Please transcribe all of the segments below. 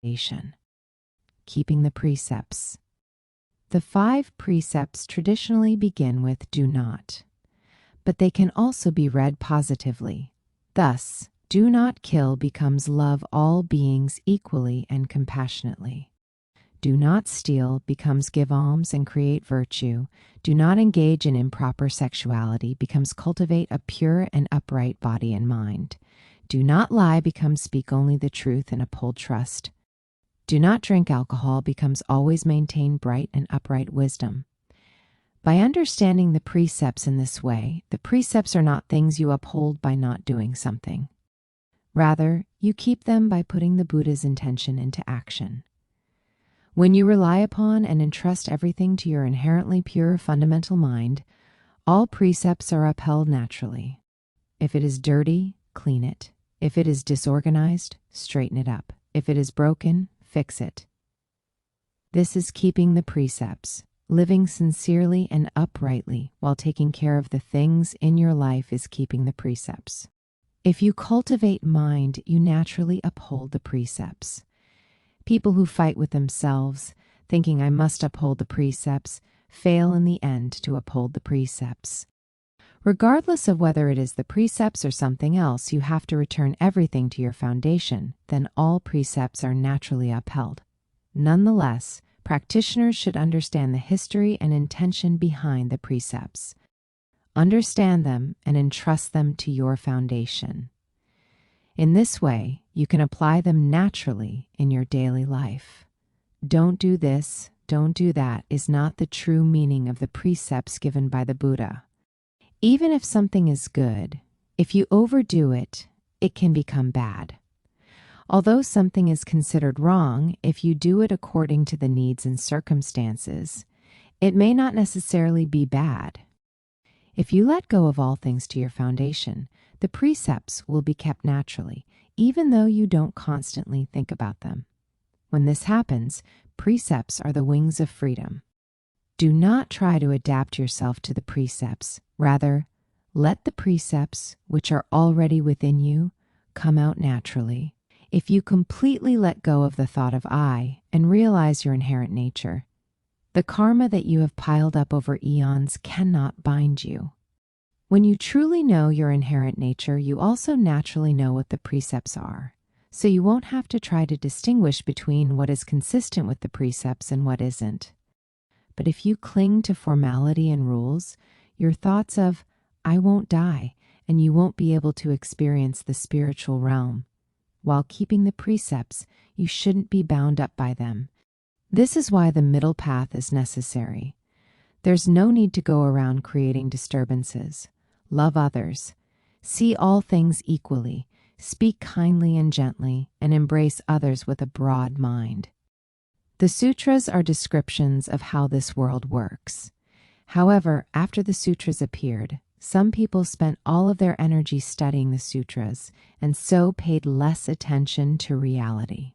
foundation. Keeping the precepts. The 5 precepts traditionally begin with "do not," but they can also be read positively. Thus, "do not kill" becomes "love all beings equally and compassionately." "Do not steal" becomes "give alms and create virtue." "Do not engage in improper sexuality" becomes "cultivate a pure and upright body and mind." "Do not lie" becomes "speak only the truth and uphold trust." "Do not drink alcohol" becomes "always maintain bright and upright wisdom." By understanding the precepts in this way, the precepts are not things you uphold by not doing something. Rather, you keep them by putting the Buddha's intention into action. When you rely upon and entrust everything to your inherently pure fundamental mind, all precepts are upheld naturally. If it is dirty, clean it. If it is disorganized, straighten it up. If it is broken, fix it. This is keeping the precepts. Living sincerely and uprightly while taking care of the things in your life is keeping the precepts. If you cultivate mind, you naturally uphold the precepts. People who fight with themselves, thinking "I must uphold the precepts," fail in the end to uphold the precepts. Regardless of whether it is the precepts or something else, you have to return everything to your foundation, then all precepts are naturally upheld. Nonetheless, practitioners should understand the history and intention behind the precepts. Understand them and entrust them to your foundation. In this way, you can apply them naturally in your daily life. "Don't do this, don't do that" is not the true meaning of the precepts given by the Buddha. Even if something is good, if you overdo it, it can become bad. Although something is considered wrong, if you do it according to the needs and circumstances, it may not necessarily be bad. If you let go of all things to your foundation, the precepts will be kept naturally, even though you don't constantly think about them. When this happens, precepts are the wings of freedom. Do not try to adapt yourself to the precepts. Rather, let the precepts, which are already within you, come out naturally. If you completely let go of the thought of "I" and realize your inherent nature, the karma that you have piled up over eons cannot bind you. When you truly know your inherent nature, you also naturally know what the precepts are, so you won't have to try to distinguish between what is consistent with the precepts and what isn't. But if you cling to formality and rules, your thoughts of "I won't die" and "you won't be able to experience the spiritual realm." While keeping the precepts, you shouldn't be bound up by them. This is why the middle path is necessary. There's no need to go around creating disturbances. Love others. See all things equally. Speak kindly and gently, and embrace others with a broad mind. The sutras are descriptions of how this world works. However, after the sutras appeared, some people spent all of their energy studying the sutras and so paid less attention to reality.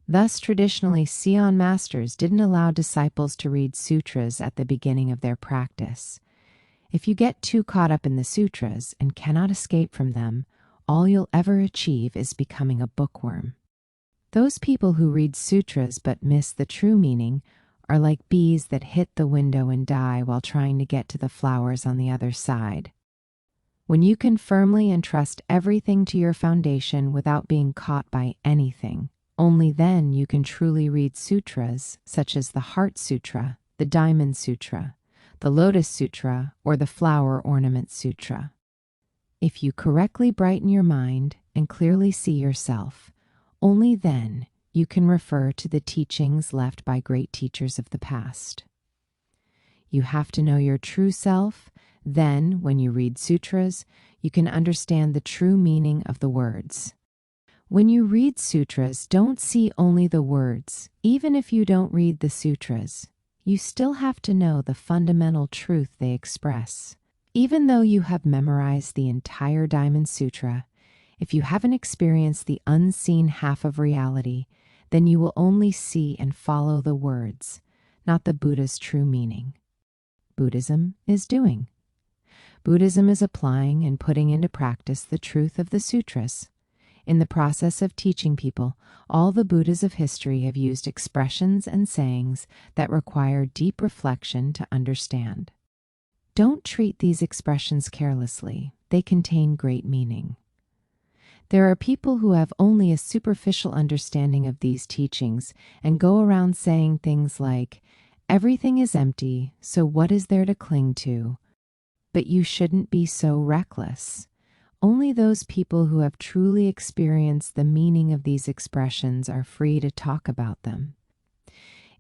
Thus, traditionally, Seon masters didn't allow disciples to read sutras at the beginning of their practice. If you get too caught up in the sutras and cannot escape from them, all you'll ever achieve is becoming a bookworm. Those people who read sutras but miss the true meaning are like bees that hit the window and die while trying to get to the flowers on the other side. When you can firmly entrust everything to your foundation without being caught by anything, only then you can truly read sutras such as the Heart Sutra, the Diamond Sutra, the Lotus Sutra, or the Flower Ornament Sutra. If you correctly brighten your mind and clearly see yourself, only then you can refer to the teachings left by great teachers of the past. You have to know your true self. Then, when you read sutras, you can understand the true meaning of the words. When you read sutras, don't see only the words. Even if you don't read the sutras, you still have to know the fundamental truth they express. Even though you have memorized the entire Diamond Sutra, if you haven't experienced the unseen half of reality, then you will only see and follow the words, not the Buddha's true meaning. Buddhism is doing. Buddhism is applying and putting into practice the truth of the sutras. In the process of teaching people, all the Buddhas of history have used expressions and sayings that require deep reflection to understand. Don't treat these expressions carelessly. They contain great meaning. There are people who have only a superficial understanding of these teachings and go around saying things like, "Everything is empty, so what is there to cling to?" But you shouldn't be so reckless. Only those people who have truly experienced the meaning of these expressions are free to talk about them.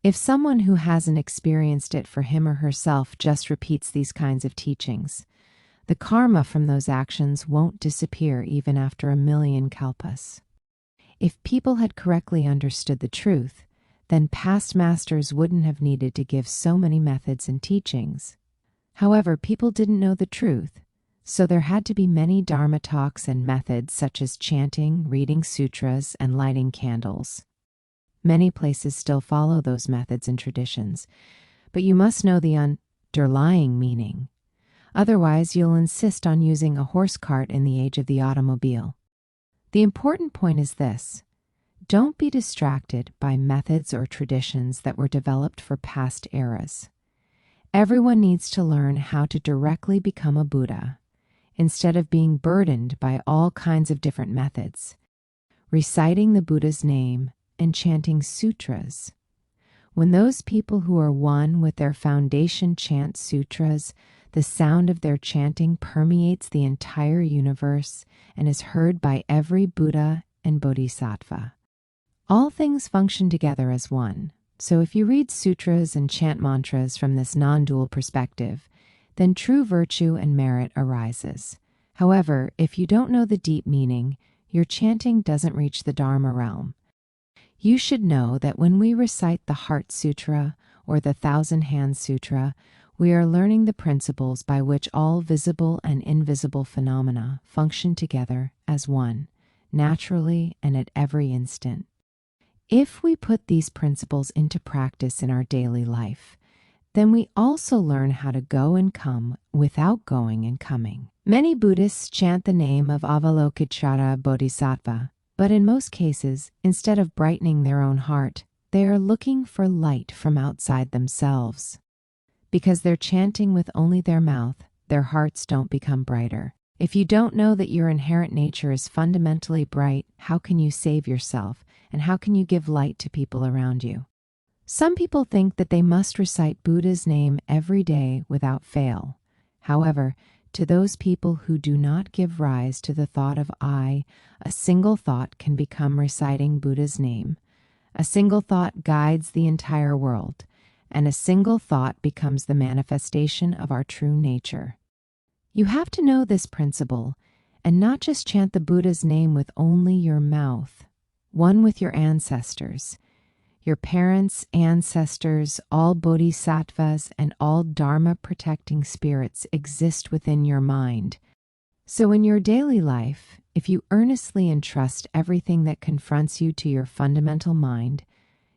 If someone who hasn't experienced it for him or herself just repeats these kinds of teachings, the karma from those actions won't disappear even after 1,000,000 kalpas. If people had correctly understood the truth, then past masters wouldn't have needed to give so many methods and teachings. However, people didn't know the truth, so there had to be many Dharma talks and methods such as chanting, reading sutras, and lighting candles. Many places still follow those methods and traditions, but you must know the underlying meaning. Otherwise, you'll insist on using a horse cart in the age of the automobile. The important point is this: don't be distracted by methods or traditions that were developed for past eras. Everyone needs to learn how to directly become a Buddha, instead of being burdened by all kinds of different methods, reciting the Buddha's name and chanting sutras. When those people who are one with their foundation chant sutras, the sound of their chanting permeates the entire universe and is heard by every Buddha and Bodhisattva. All things function together as one, so if you read sutras and chant mantras from this non-dual perspective, then true virtue and merit arises. However, if you don't know the deep meaning, your chanting doesn't reach the Dharma realm. You should know that when we recite the Heart Sutra or the Thousand Hands Sutra, we are learning the principles by which all visible and invisible phenomena function together as one, naturally and at every instant. If we put these principles into practice in our daily life, then we also learn how to go and come without going and coming. Many Buddhists chant the name of Avalokiteshvara Bodhisattva, but in most cases, instead of brightening their own heart, they are looking for light from outside themselves. Because they're chanting with only their mouth, their hearts don't become brighter. If you don't know that your inherent nature is fundamentally bright, how can you save yourself, and how can you give light to people around you? Some people think that they must recite Buddha's name every day without fail. However, to those people who do not give rise to the thought of I, a single thought can become reciting Buddha's name. A single thought guides the entire world, and a single thought becomes the manifestation of our true nature. You have to know this principle, and not just chant the Buddha's name with only your mouth, one with your ancestors. Your parents, ancestors, all bodhisattvas, and all dharma-protecting spirits exist within your mind. So in your daily life, if you earnestly entrust everything that confronts you to your fundamental mind,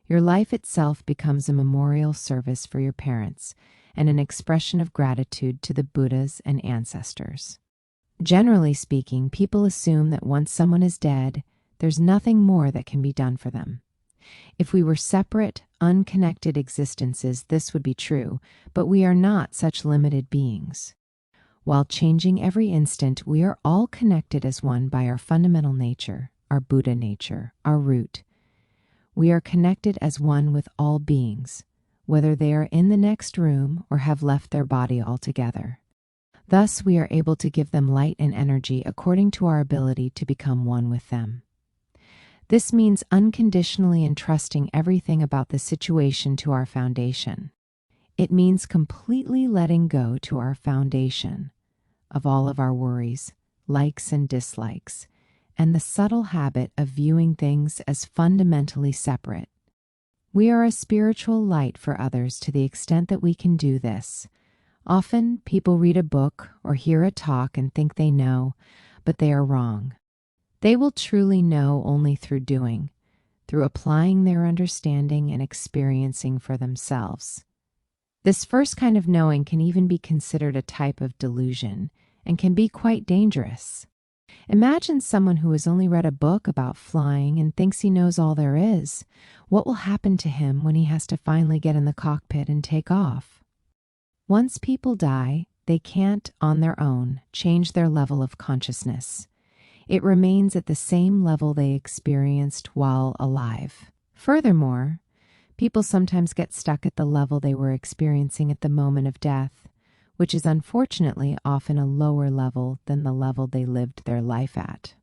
your life itself becomes a memorial service for your parents and an expression of gratitude to the Buddhas and ancestors. Generally speaking, people assume that once someone is dead, there's nothing more that can be done for them. If we were separate, unconnected existences, this would be true, but we are not such limited beings. While changing every instant, we are all connected as one by our fundamental nature, our Buddha nature, our root. We are connected as one with all beings, whether they are in the next room or have left their body altogether. Thus, we are able to give them light and energy according to our ability to become one with them. This means unconditionally entrusting everything about the situation to our foundation. It means completely letting go to our foundation of all of our worries, likes and dislikes, and the subtle habit of viewing things as fundamentally separate. We are a spiritual light for others to the extent that we can do this. Often, people read a book or hear a talk and think they know, but they are wrong. They will truly know only through doing, through applying their understanding and experiencing for themselves. This first kind of knowing can even be considered a type of delusion and can be quite dangerous. Imagine someone who has only read a book about flying and thinks he knows all there is. What will happen to him when he has to finally get in the cockpit and take off? Once people die, they can't, on their own, change their level of consciousness. It remains at the same level they experienced while alive. Furthermore, people sometimes get stuck at the level they were experiencing at the moment of death, which is unfortunately often a lower level than the level they lived their life at.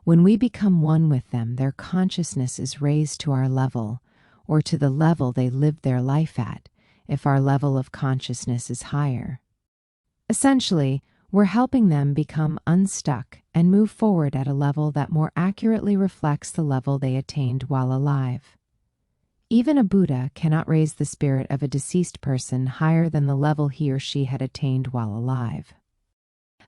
When we become one with them, their consciousness is raised to our level, or to the level they lived their life at, if our level of consciousness is higher. Essentially, we're helping them become unstuck and move forward at a level that more accurately reflects the level they attained while alive. Even a Buddha cannot raise the spirit of a deceased person higher than the level he or she had attained while alive.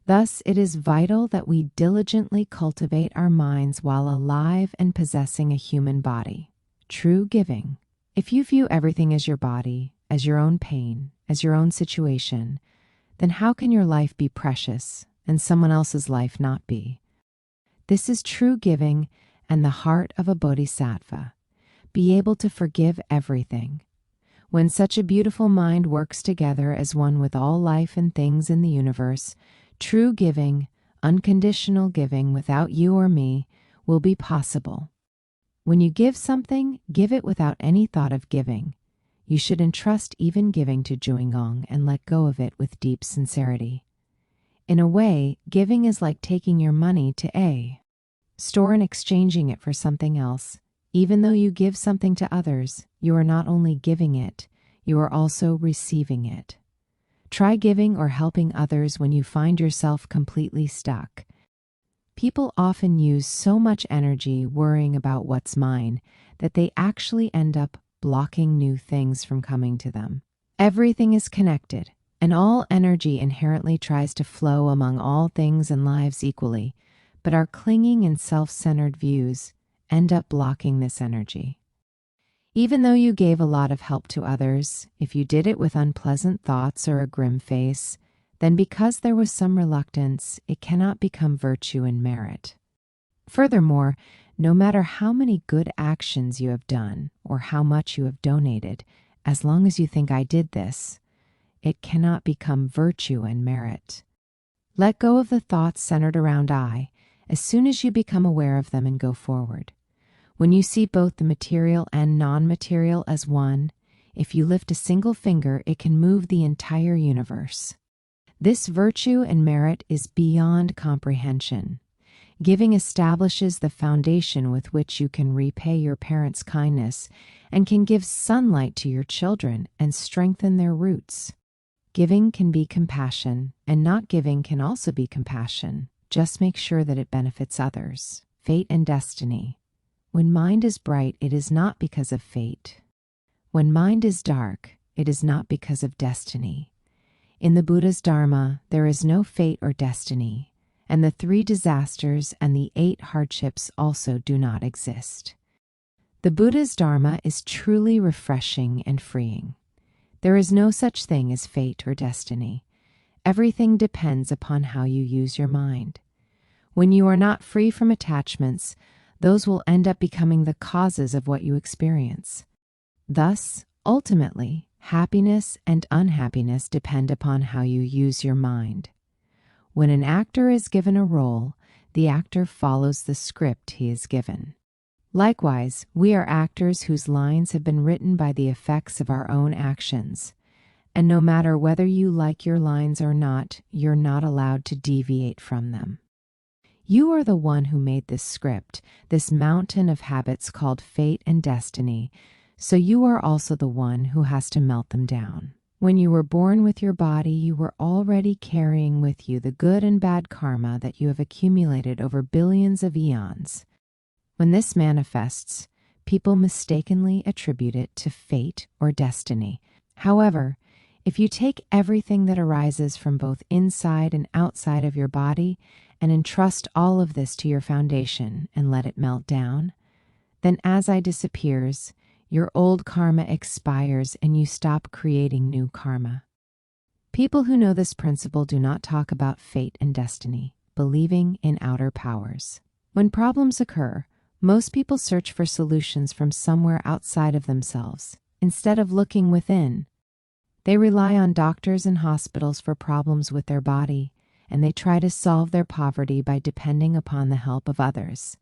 Thus, it is vital that we diligently cultivate our minds while alive and possessing a human body. True giving. If you view everything as your body, as your own pain, as your own situation, then how can your life be precious and someone else's life not be? This is true giving and the heart of a bodhisattva. Be able to forgive everything. When such a beautiful mind works together as one with all life and things in the universe, true giving, unconditional giving without you or me, will be possible. When you give something, give it without any thought of giving. You should entrust even giving to Jui-Gong and let go of it with deep sincerity. In a way, giving is like taking your money to A store and exchanging it for something else. Even though you give something to others, you are not only giving it, you are also receiving it. Try giving or helping others when you find yourself completely stuck. People often use so much energy worrying about what's mine that they actually end up blocking new things from coming to them. Everything is connected, and all energy inherently tries to flow among all things and lives equally, but our clinging and self-centered views end up blocking this energy. Even though you gave a lot of help to others, if you did it with unpleasant thoughts or a grim face, then because there was some reluctance, it cannot become virtue and merit. Furthermore, no matter how many good actions you have done or how much you have donated, as long as you think I did this, it cannot become virtue and merit. Let go of the thoughts centered around I as soon as you become aware of them and go forward. When you see both the material and non-material as one, if you lift a single finger, it can move the entire universe. This virtue and merit is beyond comprehension. Giving establishes the foundation with which you can repay your parents' kindness and can give sunlight to your children and strengthen their roots. Giving can be compassion, and not giving can also be compassion. Just make sure that it benefits others. Fate and destiny. When mind is bright, it is not because of fate. When mind is dark, it is not because of destiny. In the Buddha's Dharma, there is no fate or destiny, and the 3 disasters and the 8 hardships also do not exist. The Buddha's Dharma is truly refreshing and freeing. There is no such thing as fate or destiny. Everything depends upon how you use your mind. When you are not free from attachments, those will end up becoming the causes of what you experience. Thus, ultimately, happiness and unhappiness depend upon how you use your mind. When an actor is given a role, the actor follows the script he is given. Likewise, we are actors whose lines have been written by the effects of our own actions. And no matter whether you like your lines or not, you're not allowed to deviate from them. You are the one who made this script, this mountain of habits called fate and destiny, so you are also the one who has to melt them down. When you were born with your body, you were already carrying with you the good and bad karma that you have accumulated over billions of eons. When this manifests, people mistakenly attribute it to fate or destiny. However, if you take everything that arises from both inside and outside of your body and entrust all of this to your foundation and let it melt down, then as I disappears, your old karma expires and you stop creating new karma. People who know this principle do not talk about fate and destiny. believing in outer powers. When problems occur, most people search for solutions from somewhere outside of themselves, instead of looking within. They rely on doctors and hospitals for problems with their body, and they try to solve their poverty by depending upon the help of others.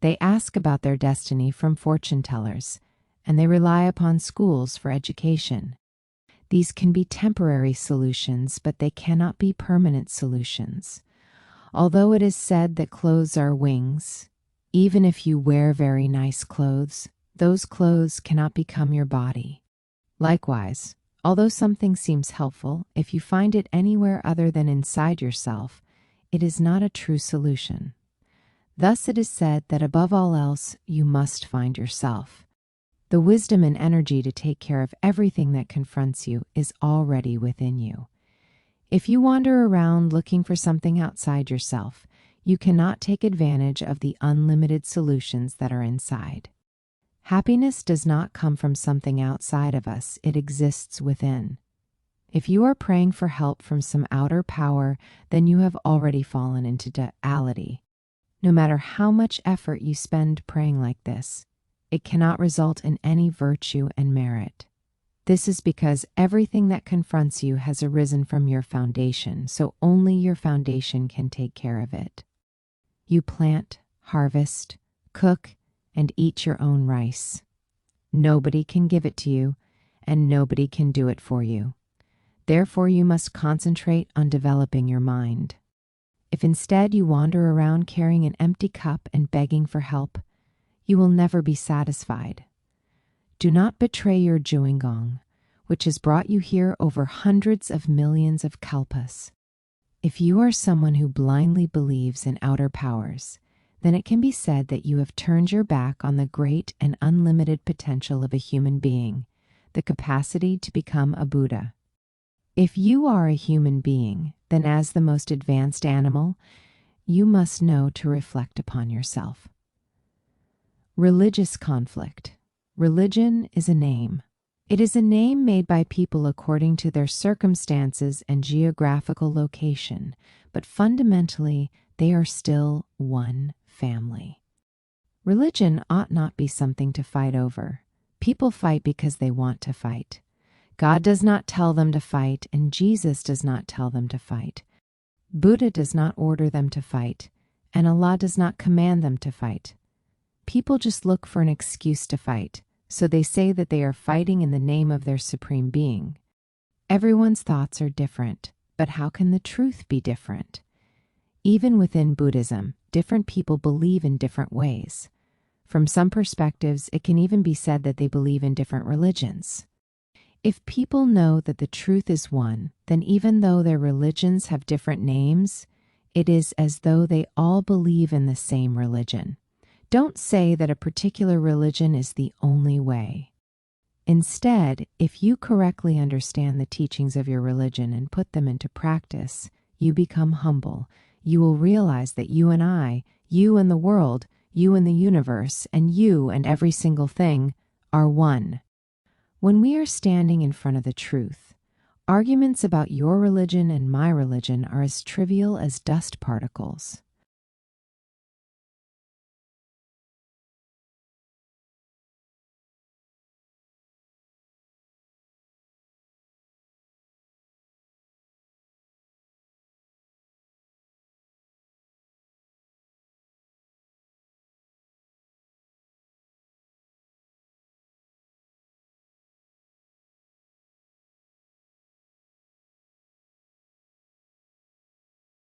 They ask about their destiny from fortune tellers, and they rely upon schools for education. These can be temporary solutions, but they cannot be permanent solutions. Although it is said that clothes are wings, even if you wear very nice clothes, those clothes cannot become your body. Likewise, although something seems helpful, if you find it anywhere other than inside yourself, it is not a true solution. Thus it is said that above all else, you must find yourself. The wisdom and energy to take care of everything that confronts you is already within you. If you wander around looking for something outside yourself, you cannot take advantage of the unlimited solutions that are inside. Happiness does not come from something outside of us, it exists within. If you are praying for help from some outer power, then you have already fallen into duality. No matter how much effort you spend praying like this, it cannot result in any virtue and merit. This is because everything that confronts you has arisen from your foundation, so only your foundation can take care of it. You plant, harvest, cook, and eat your own rice. Nobody can give it to you, and nobody can do it for you. Therefore, you must concentrate on developing your mind. If instead you wander around carrying an empty cup and begging for help, you will never be satisfied. Do not betray your Jungong, which has brought you here over hundreds of millions of kalpas. If you are someone who blindly believes in outer powers, then it can be said that you have turned your back on the great and unlimited potential of a human being, the capacity to become a Buddha. If you are a human being, then as the most advanced animal, you must know to reflect upon yourself. Religious conflict. Religion is a name. It is a name made by people according to their circumstances and geographical location, but fundamentally, they are still one family. Religion ought not be something to fight over. People fight because they want to fight. God does not tell them to fight, and Jesus does not tell them to fight. Buddha does not order them to fight, and Allah does not command them to fight. People just look for an excuse to fight, so they say that they are fighting in the name of their supreme being. Everyone's thoughts are different, but how can the truth be different? Even within Buddhism, different people believe in different ways. From some perspectives, it can even be said that they believe in different religions. If people know that the truth is one, then even though their religions have different names, it is as though they all believe in the same religion. Don't say that a particular religion is the only way. Instead, if you correctly understand the teachings of your religion and put them into practice, you become humble. You will realize that you and I, you and the world, you and the universe, and you and every single thing are one. When we are standing in front of the truth, arguments about your religion and my religion are as trivial as dust particles.